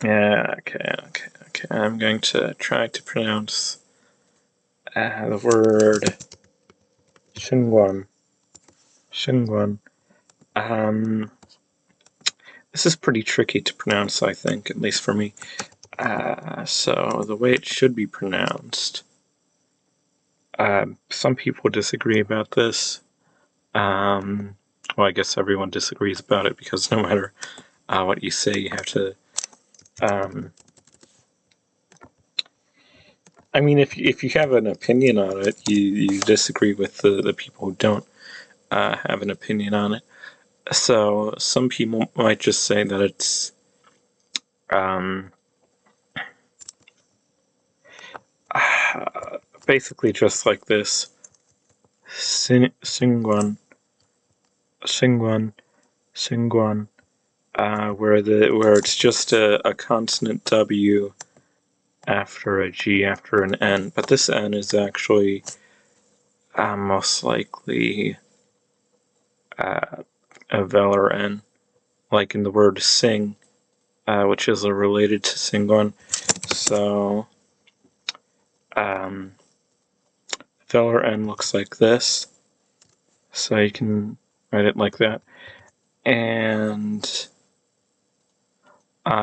Yeah, okay. I'm going to try to pronounce the word Shingguan. Um, this is pretty tricky to pronounce, I think, at least for me. So the way it should be pronounced. Some people disagree about this. Well, I guess everyone disagrees about it because no matter what you say, you have to. I mean, if you have an opinion on it, you disagree with the people who don't have an opinion on it. So some people might just say that it's basically just like this: Singguan, where it's just a consonant W after a G after an N, but this N is actually most likely a velar N, like in the word sing, which is related to Singguan. So velar N looks like this, so you can write it like that. And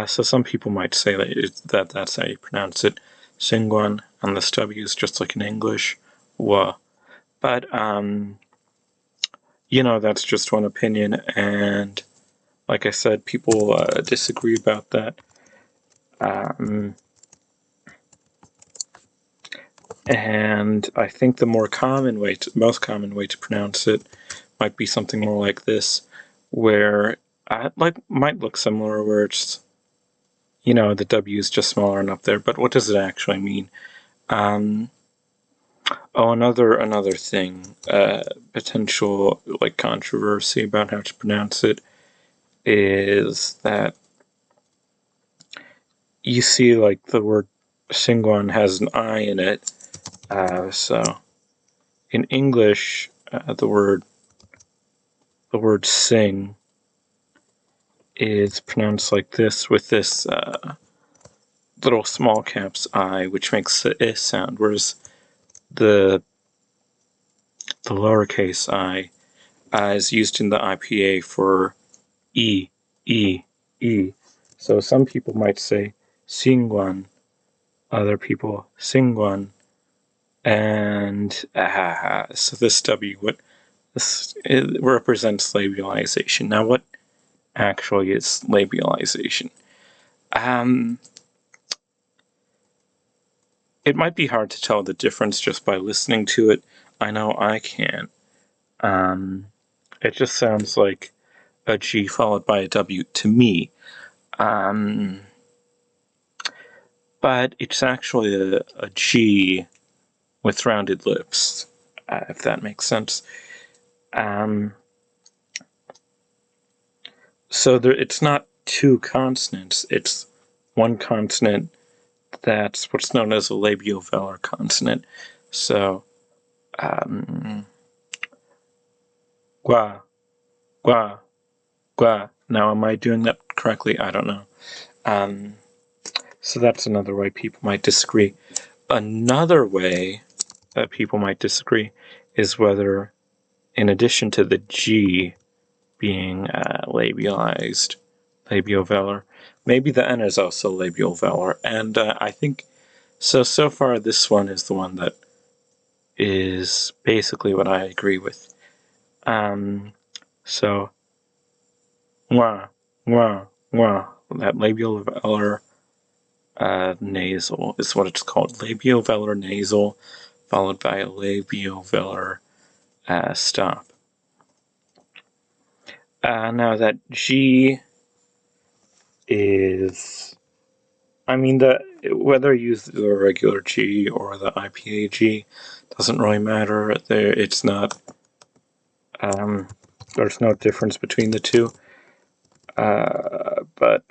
so some people might say that that's how you pronounce it, Singguan, and this W is just like in English, wa. But that's just one opinion, and like I said, people disagree about that. And I think the most common way to pronounce it might be something more like this, where might look similar, where it's the W is just smaller enough there. But what does it actually mean? Another thing, potential controversy about how to pronounce it is that you see the word Singguan has an I in it. So in English, the word sing is pronounced like this with this little small caps I, which makes the I sound, whereas the lowercase I is used in the IPA for E. So some people might say Singguan, other people Singguan, and so this W, it represents labialization. Now, what actually is labialization? It might be hard to tell the difference just by listening to it. I know I can. It just sounds like a G followed by a W to me. But it's actually a G with rounded lips, if that makes sense. So it's not two consonants, it's one consonant that's what's known as a labiovelar consonant. So, gua. Now, am I doing that correctly? I don't know. So that's another way people might disagree. Another way that people might disagree is whether, in addition to the G being labiovelar, maybe the N is also labiovelar. And I think, so far this one is the one that is basically what I agree with. So, that labiovelar nasal is what it's called. Labiovelar nasal followed by a labiovelar stop. Now that G is, whether you use the regular G or the IPA G doesn't really matter. It's not. There's no difference between the two. But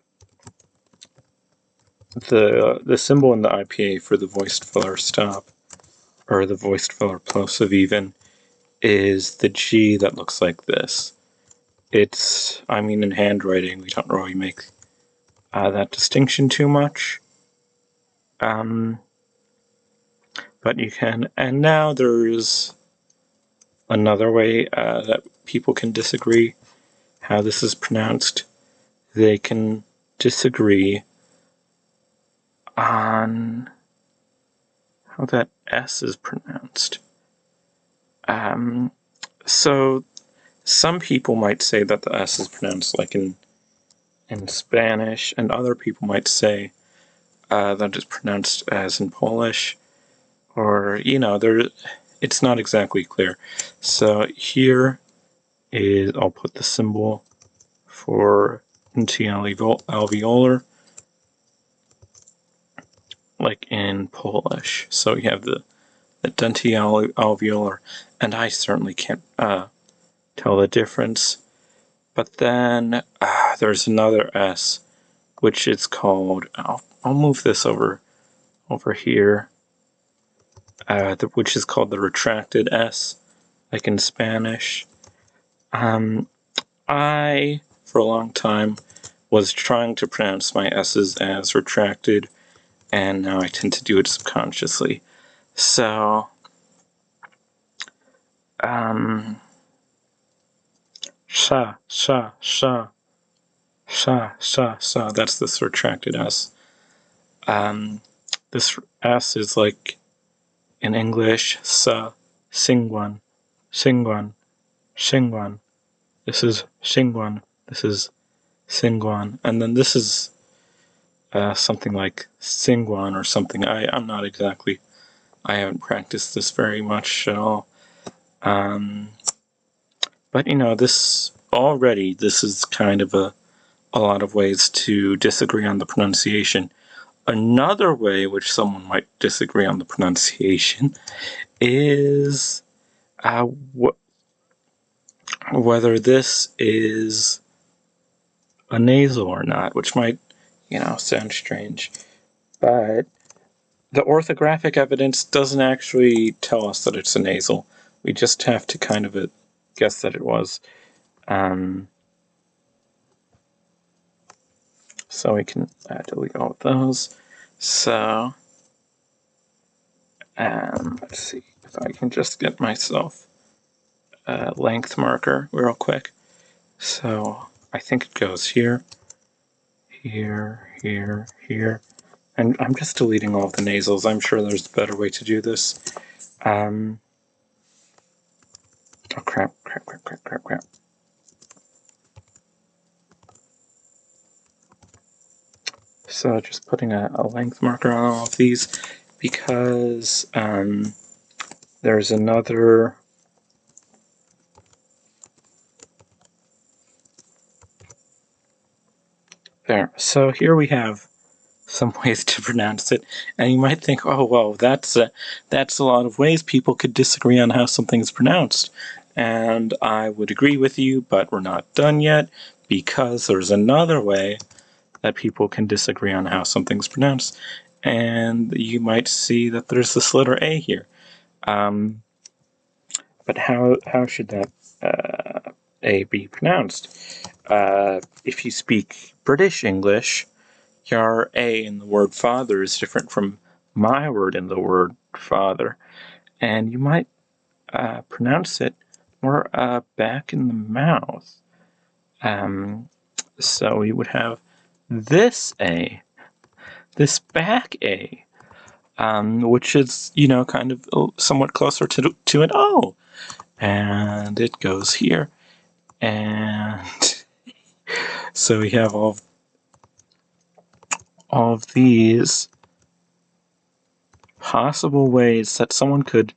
the symbol in the IPA for the voiced filler stop, or the voiced filler plosive even, is the G that looks like this. It's, in handwriting, we don't really make that distinction too much. But you can, and now there's another way that people can disagree how this is pronounced. They can disagree on how that S is pronounced. So some people might say that the S is pronounced like in Spanish, and other people might say that it's pronounced as in Polish, or, it's not exactly clear. So here is, I'll put the symbol for 𝐍��alveolar, like in Polish. So you have the 𝐍𝐶�alveolar, and I certainly can't tell the difference. But then there's another S, which is called, I'll move this over here, which is called the retracted S, like in Spanish. I, for a long time, was trying to pronounce my S's as retracted, and now I tend to do it subconsciously. So, sha, that's this retracted S. This S is like, in English, sa, singwan. This is shingwan. This is singwan. And then this is something like singwan or something. I'm not exactly, I haven't practiced this very much at all. But this is kind of a lot of ways to disagree on the pronunciation. Another way which someone might disagree on the pronunciation is whether this is a nasal or not, which might, sound strange. But the orthographic evidence doesn't actually tell us that it's a nasal. We just have to kind of guess that it was. So we can delete all of those. So, let's see if I can just get myself a length marker real quick. So I think it goes here, here, and I'm just deleting all of the nasals. I'm sure there's a better way to do this. Oh crap. So just putting a length marker on all of these, because there's another there. So here we have some ways to pronounce it, and you might think, oh well, that's a lot of ways people could disagree on how something is pronounced. And I would agree with you, but we're not done yet, because there's another way that people can disagree on how something's pronounced. And you might see that there's this letter A here. But how should that A be pronounced? If you speak British English, your A in the word father is different from my word in the word father. And you might pronounce it more back in the mouth. So we would have this A, this back A, which is, kind of somewhat closer to an O. And it goes here. And so we have all of these possible ways that someone could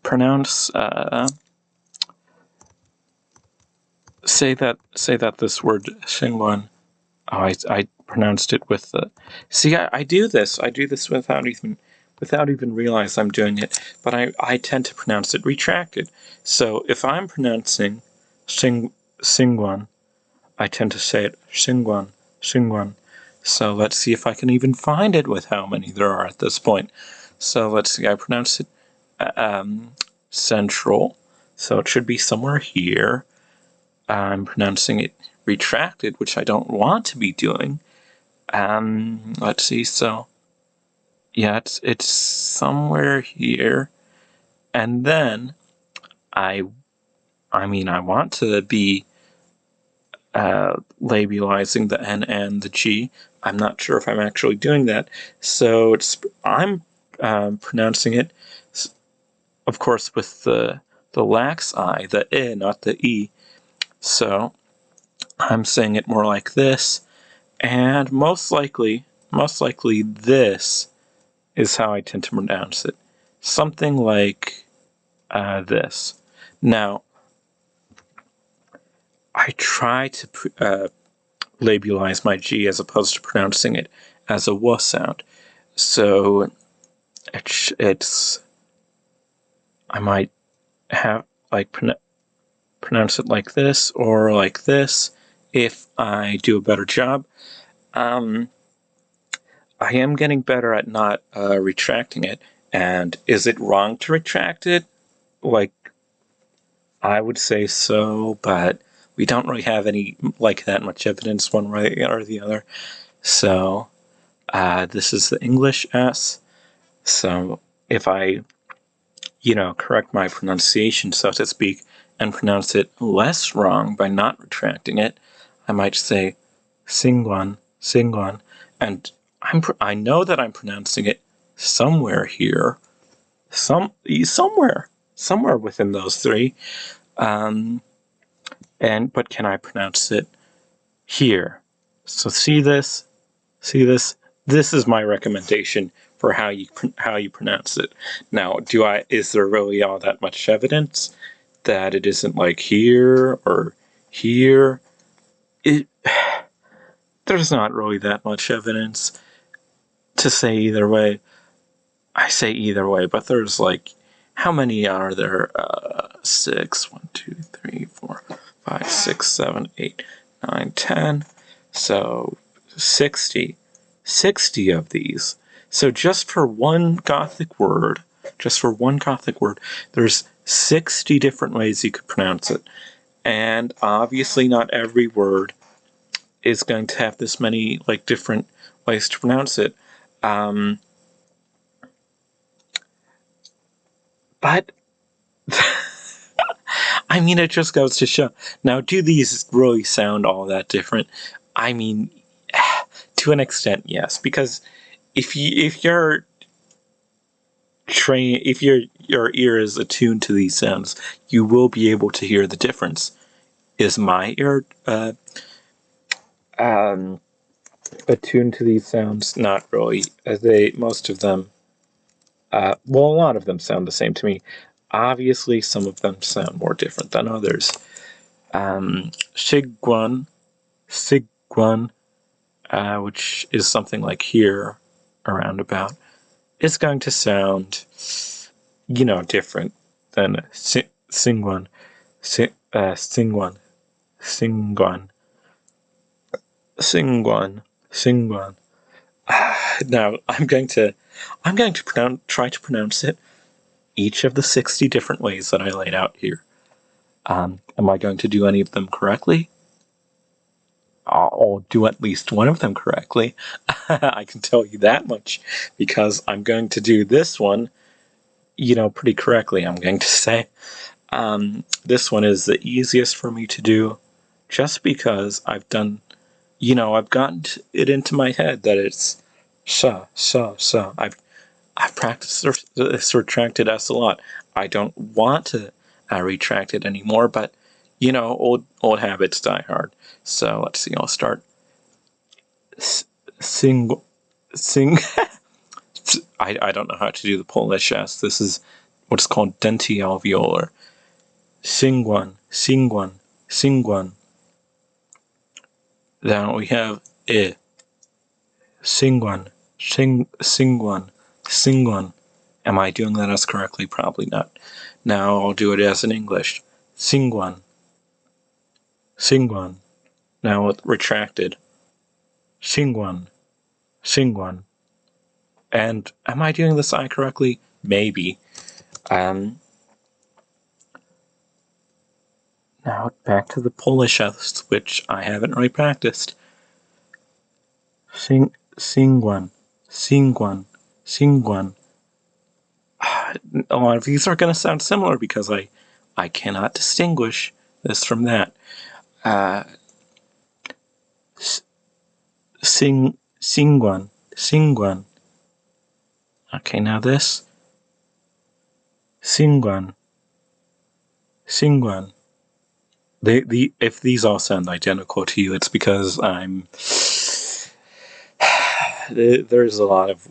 pronounce, say that this word Xinguan. Oh, I pronounced it with the. See, I do this without even realize I'm doing it. But I tend to pronounce it retracted. So if I'm pronouncing Xinguan, I tend to say it Xinguan. So let's see if I can even find it with how many there are at this point. So let's see, I pronounced it central, so it should be somewhere here. I'm pronouncing it retracted, which I don't want to be doing. Let's see. So yeah, it's somewhere here, and then I want to be labializing the N and the G. I'm not sure if I'm actually doing that, so I'm pronouncing it, of course, with the lax I, the I, not the E. So I'm saying it more like this, and most likely this is how I tend to pronounce it. Something like this. Now, I try to labialize my G as opposed to pronouncing it as a W sound. So it's I might have like pronounce it like this or like this if I do a better job. I am getting better at not retracting it. And is it wrong to retract it? Like, I would say so, but we don't really have any like that much evidence one way or the other. So this is the English S. So if I, correct my pronunciation, so to speak, and pronounce it less wrong by not retracting it, I might say Singwan, Singwan, and I know that I'm pronouncing it somewhere here, somewhere within those three. But can I pronounce it here? So see this. This is my recommendation for how you pronounce it. Now, is there really all that much evidence that it isn't like here or here? There's not really that much evidence to say either way. I say either way, but there's like, how many are there? 6, 1, 2, 3, 4, 5, 6, 7, 8, 9, 10. So 60 of these. So just for one Gothic word, there's 60 different ways you could pronounce it. And obviously not every word is going to have this many like different ways to pronounce it. But I mean, it just goes to show. Now, do these really sound all that different? I mean, to an extent, yes. Because if your ear is attuned to these sounds, you will be able to hear the difference. Is my ear attuned to these sounds? Not really. Most of them, a lot of them sound the same to me. Obviously, some of them sound more different than others. Sigwan, which is something like here, around about, is going to sound, different than Singwan, Singwan, Singwan, Singwan. Now I'm going to try to pronounce it each of the 60 different ways that I laid out here. Am I going to do any of them correctly? I'll do at least one of them correctly. I can tell you that much, because I'm going to do this one, pretty correctly. I'm going to say this one is the easiest for me to do, just because I've gotten it into my head that it's sha. I've practiced this retracted S a lot. I don't want to retract it anymore, but old habits die hard. So let's see. I'll start. Sing. I don't know how to do the Polish S. This is what's called 𝐍����𐌹𐌽. Singwan. Then we have I. Singwan. Am I doing that as correctly? Probably not. Now I'll do it as in English. Singwan. Now with retracted. Singwan. And am I doing this I correctly? Maybe. Now back to the Polish S, which I haven't really practiced. Singwan, Singwan, Singwan. A lot of these are going to sound similar because I cannot distinguish this from that. Singwan, Singwan. Okay, now this. Singwan, Singwan. If these all sound identical to you, it's because there's a lot of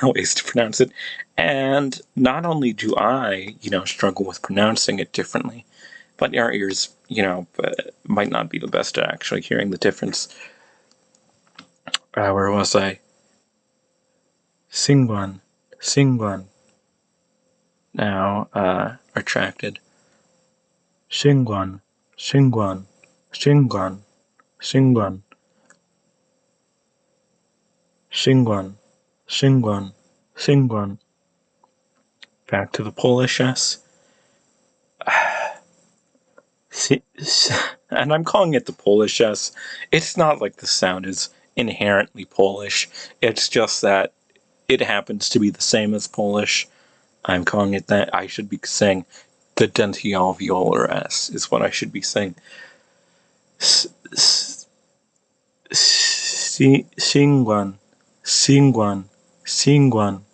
ways to pronounce it, and not only do I, struggle with pronouncing it differently, but our ears, might not be the best at actually hearing the difference. Where was I? Singwan, Singwan. Now, retracted. Singwan, Singwan, Singwan, Singwan. Singwan, Singwan, Singwan. Back to the Polish S. And I'm calling it the Polish S. It's not like the sound is inherently Polish. It's just that it happens to be the same as Polish. I'm calling it that. I should be saying the 𝐍𝐹𐌹𐌽 S is what I should be saying. Singwan, Singwan, Singwan.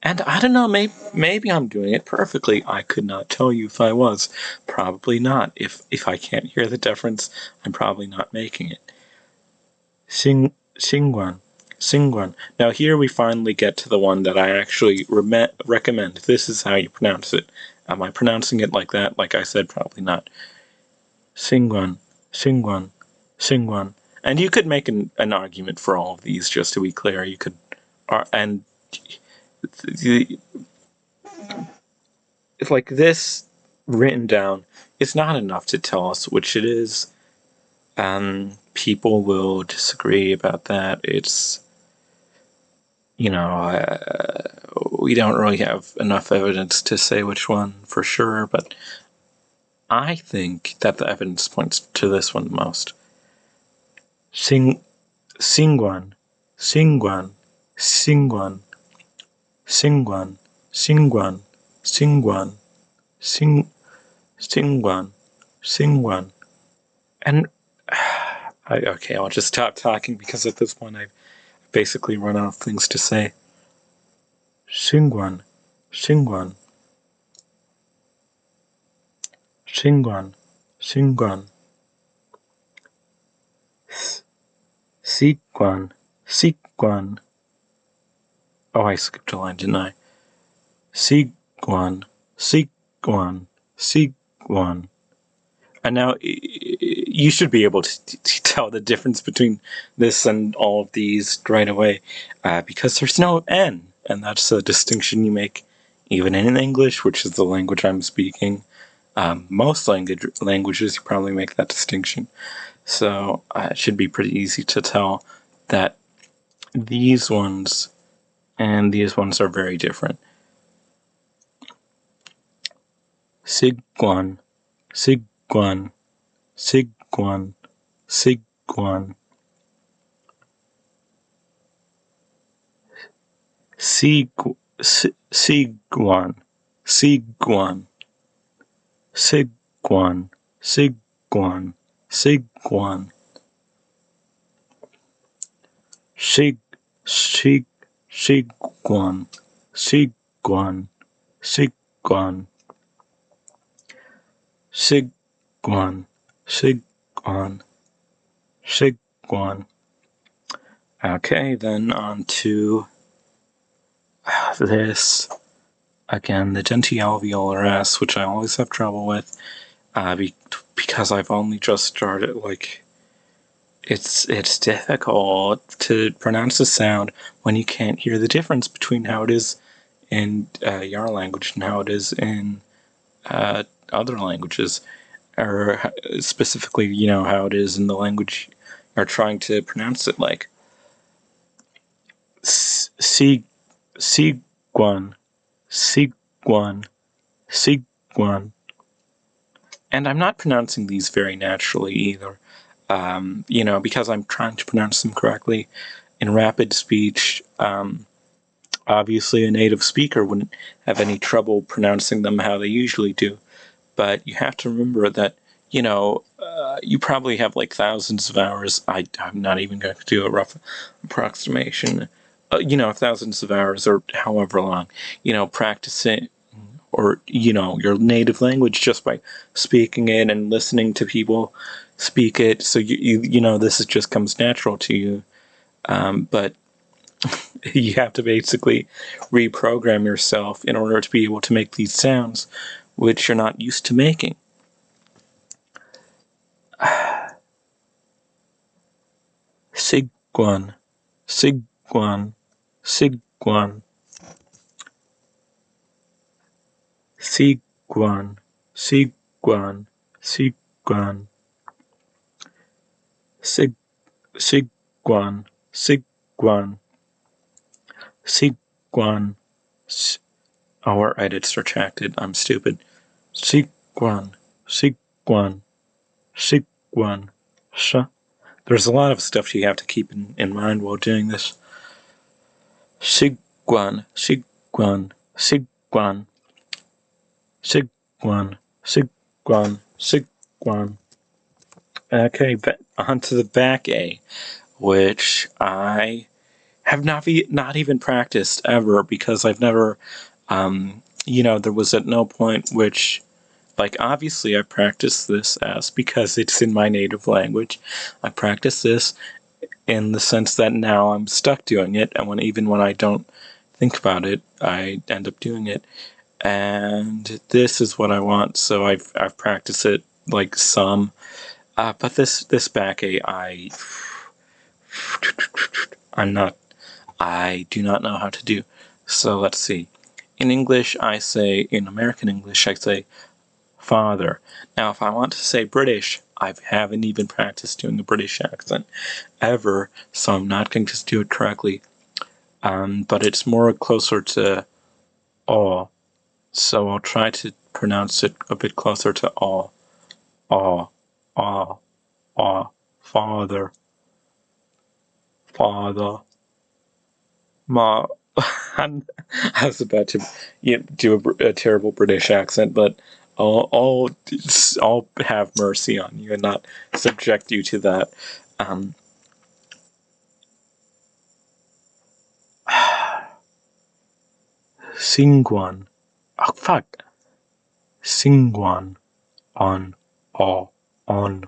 And I don't know, maybe I'm doing it perfectly. I could not tell you if I was. Probably not. If I can't hear the difference, I'm probably not making it. Singwan, Singwan. Now here we finally get to the one that I actually recommend. This is how you pronounce it. Am I pronouncing it like that? Like I said, probably not. Singwan, Singwan, Singwan. And you could make an argument for all of these, just to be clear. You could, and it's like this written down is not enough to tell us which it is. People will disagree about that. It's, we don't really have enough evidence to say which one for sure, but I think that the evidence points to this one the most. Singwan, Singwan, Singwan, Singwan, Singwan, Singwan, Singwan, Singwan. And okay, I'll just stop talking because at this point I've basically run out of things to say. Singwan, Singwan, Singwan, Singwan. Singwan, Singwan. Oh, I skipped a line, didn't I? Singwan, Singwan, Singwan. And now you should be able to tell the difference between this and all of these right away, because there's no N, and that's a distinction you make even in English, which is the language I'm speaking. Most languages, you probably make that distinction. So it should be pretty easy to tell that these ones and these ones are very different. Singwan, Singwan, Singwan, Singwan. Singwan, Singwan, Singwan, Singwan, Singwan, Singwan. Singwan, Singwan, Singwan. Singwan, Singwan, Singwan. Okay, then on to this. Again, the 𝐍𝐹������ S, which I always have trouble with, because I've only just started. It's difficult to pronounce a sound when you can't hear the difference between how it is in your language and how it is in other languages, or specifically, how it is in the language you're trying to pronounce it like. Singwan, Singwan, Singwan. And I'm not pronouncing these very naturally either, because I'm trying to pronounce them correctly. in rapid speech, obviously a native speaker wouldn't have any trouble pronouncing them how they usually do. But you have to remember that, you probably have like thousands of hours. I'm not even going to do a rough approximation. Thousands of hours or however long, practicing or, your native language just by speaking it and listening to people speak it. So, this just comes natural to you. But you have to basically reprogram yourself in order to be able to make these sounds, which you're not used to making. Sigguan, Sigguan, Sigguan, Sigguan, Sigguan, Sigguan, Sigguan, Sigguan, Sigguan. Oh, right, it's retracted. I'm stupid. Sigguan, Sigguan, Sigguan, There's a lot of stuff you have to keep in mind while doing this. Sigguan, Sigguan, Sigguan, Sigguan, Sigguan, Sigguan. Okay, on to the back A, which I have not even practiced ever, because I've never, there was at no point which, obviously I practice this as, because it's in my native language, I practice this in the sense that now I'm stuck doing it, and even when I don't think about it, I end up doing it. And this is what I want, so I've practiced it some. But this back A, I do not know how to do. So let's see. In American English, I say father. Now, if I want to say British, I haven't even practiced doing a British accent ever, so I'm not going to do it correctly. But it's more closer to aw, so I'll try to pronounce it a bit closer to aw. Aw, aw, aw, father, father. Ma. I was about to do a terrible British accent, but I'll have mercy on you and not subject you to that. Singguan. Oh, fuck. Singguan. On. On. One.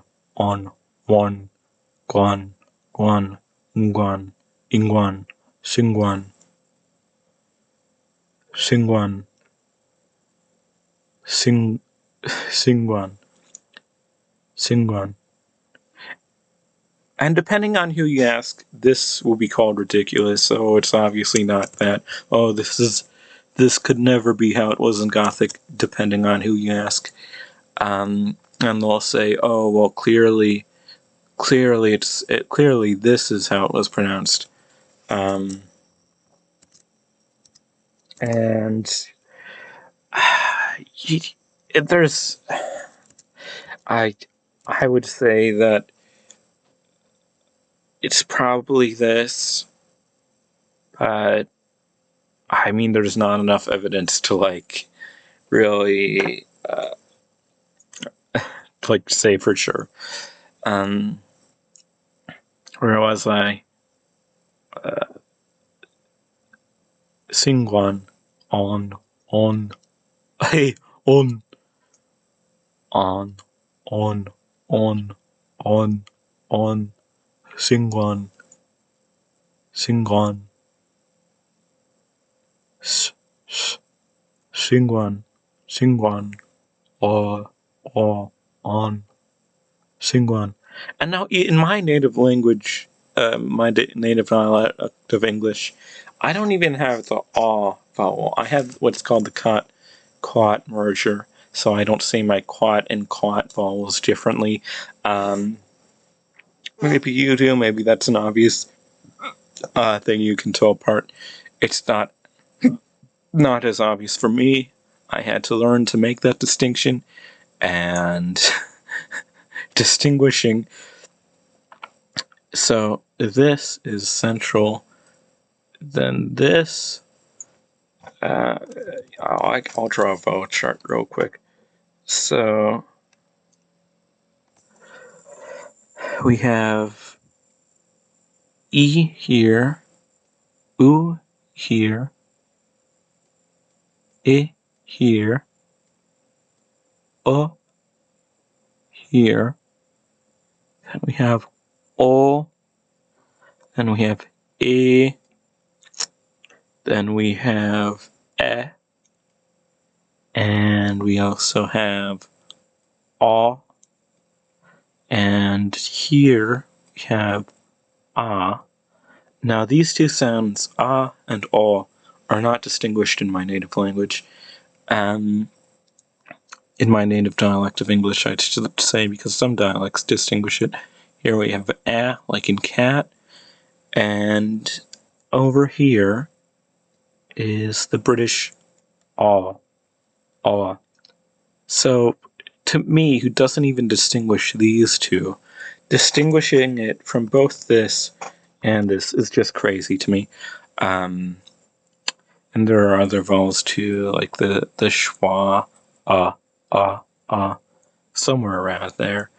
Guan. Guan. Nguan. Ingguan. Singguan. Singguan. Singguan. Singguan. And depending on who you ask, this will be called ridiculous. Oh, it's obviously not that. Oh, this could never be how it was in Gothic, depending on who you ask. And they'll say, oh, well, clearly this is how it was pronounced. And there's, I would say that it's probably this, but I mean, there's not enough evidence to really say for sure. Where was I? Singguan. On. Hey, on. Singguan. Singguan. On. Singguan. And now, in my native language, my native dialect of English, I don't even have the aw vowel. I have what's called the quat merger, so I don't say my quat and quat vowels differently. Maybe you do. Maybe that's an obvious thing you can tell apart. It's not as obvious for me. I had to learn to make that distinction, and distinguishing So this is central. Then this, I'll draw a vowel chart real quick. So we have E here, U here, I here, O here, then we have O, then we have E, then we have E, and we also have A, and here we have A. Now these two sounds, A and O, are not distinguished in my native language. In my native dialect of English, I'd say, because some dialects distinguish it. Here we have A, like in cat, and over here is the British aw. So, to me, who doesn't even distinguish these two, distinguishing it from both this and this is just crazy to me. And there are other vowels too, like the schwa, somewhere around there.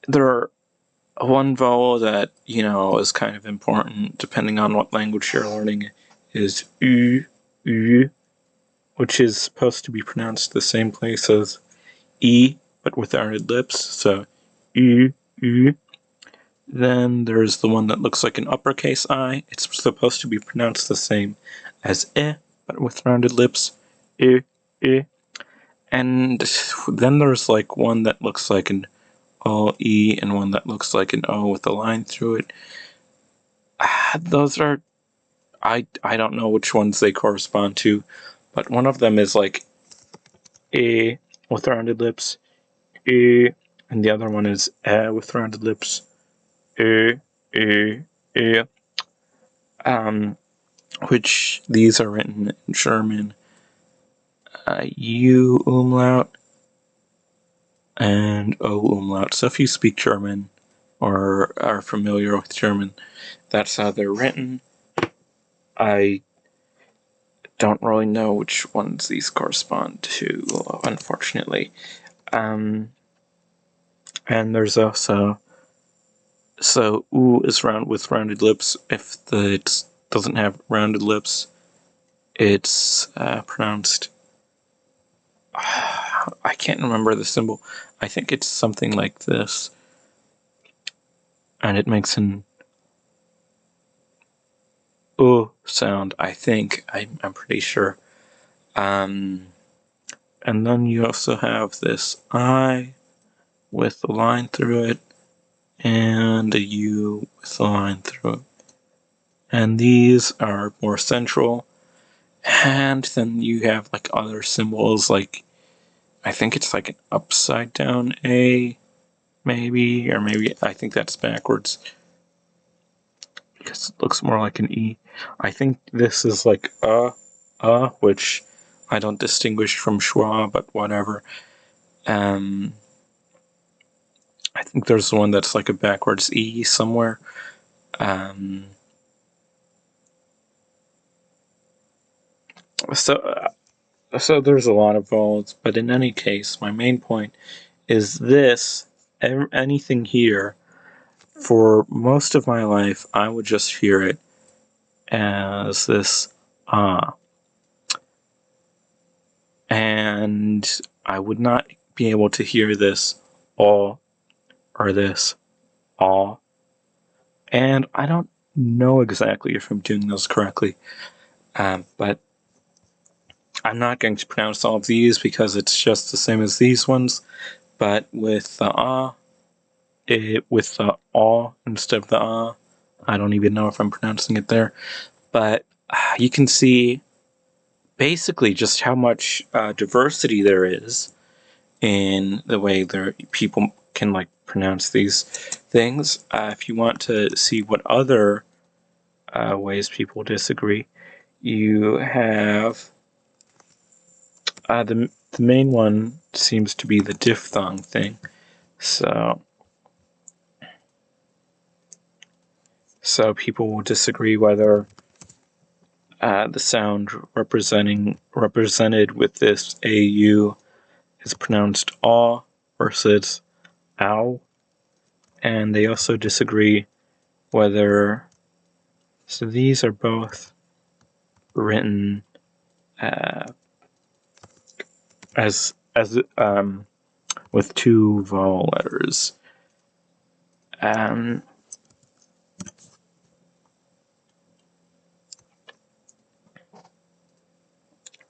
There are one vowel that, is kind of important depending on what language you're learning is u, which is supposed to be pronounced the same place as e, but with rounded lips. So u. Then there's the one that looks like an uppercase I. It's supposed to be pronounced the same as e, but with rounded lips. E. And then there's like one that looks like an O-E and one that looks like an O with a line through it. Those are, I don't know which ones they correspond to, but one of them is like E with rounded lips, E, and the other one is E with rounded lips, E. Which these are written in German, U umlaut and O umlaut. So if you speak German or are familiar with German, that's how they're written. I don't really know which ones these correspond to, unfortunately. And there's also, so U is round with rounded lips. If it doesn't have rounded lips, it's pronounced, I can't remember the symbol. I think it's something like this. And it makes an sound, I think. I'm pretty sure. And then you also have this I with a line through it and a U with a line through it. And these are more central. And then you have like other symbols, like I think it's like an upside down A, maybe, or maybe I think that's backwards because it looks more like an E. I think this is like which I don't distinguish from schwa, but whatever. I think there's one that's like a backwards E somewhere. So there's a lot of vowels, but in any case, my main point is this, anything here, for most of my life, I would just hear it as this and I would not be able to hear this or this and I don't know exactly if I'm doing those correctly, but I'm not going to pronounce all of these because it's just the same as these ones, but with the with the instead of the I don't even know if I'm pronouncing it there, but you can see basically just how much diversity there is in the way people can like pronounce these things. If you want to see what other ways people disagree, you have the main one seems to be the diphthong thing. So people will disagree whether the sound represented with this AU is pronounced aw versus ow, and they also disagree whether. So these are both written as with two vowel letters.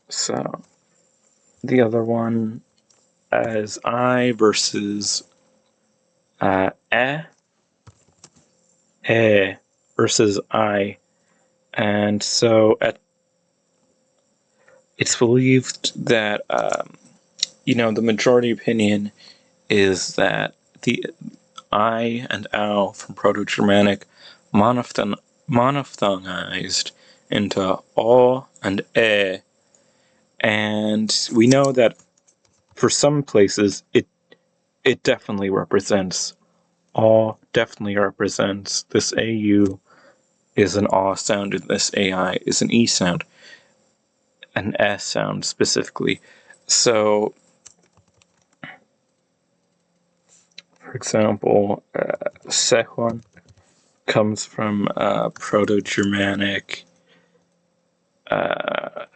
So the other one is I versus versus I, and so it's believed that the majority opinion is that the I and ow from Proto-Germanic monophthongized into aw and and we know that for some places it definitely represents aw, definitely represents this AU is an aw sound and this AI is an E sound, an S sound specifically. So for example, 𝐍���𐌲𐌽 comes from Proto-Germanic 𝐍�����������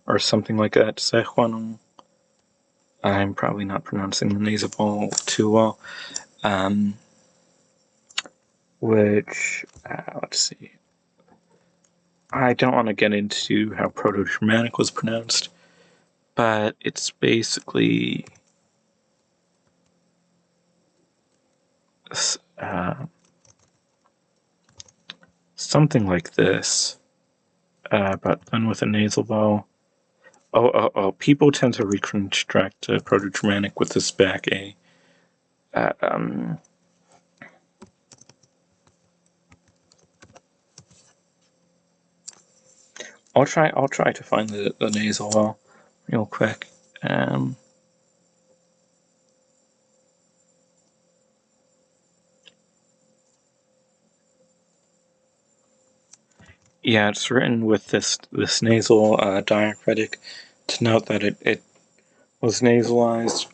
or something like that. 𝐍�������. I'm probably not pronouncing the nasal vowel too well. Which, let's see. I don't want to get into how Proto-Germanic was pronounced, but it's basically something like this, but then with a nasal vowel. People tend to reconstruct Proto-Germanic with this back A. I'll try to find the nasal vowel real quick. Yeah, it's written with this nasal diacritic to note that it was nasalized.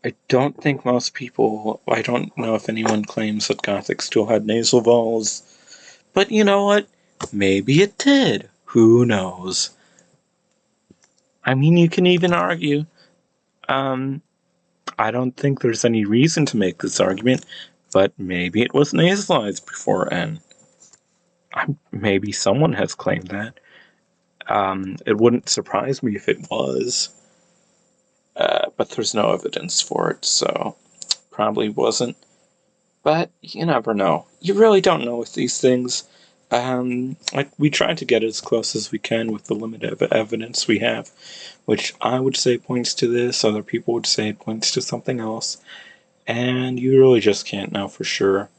I don't think most people, I don't know if anyone claims that Gothic still had nasal vowels, but you know what? Maybe it did. Who knows? I mean, you can even argue. I don't think there's any reason to make this argument, but maybe it was nasalized before N. Maybe someone has claimed that. It wouldn't surprise me if it was, but there's no evidence for it, so probably wasn't. But you never know. You really don't know with these things. We try to get as close as we can with the limited evidence we have, which I would say points to this, other people would say it points to something else, and you really just can't know for sure.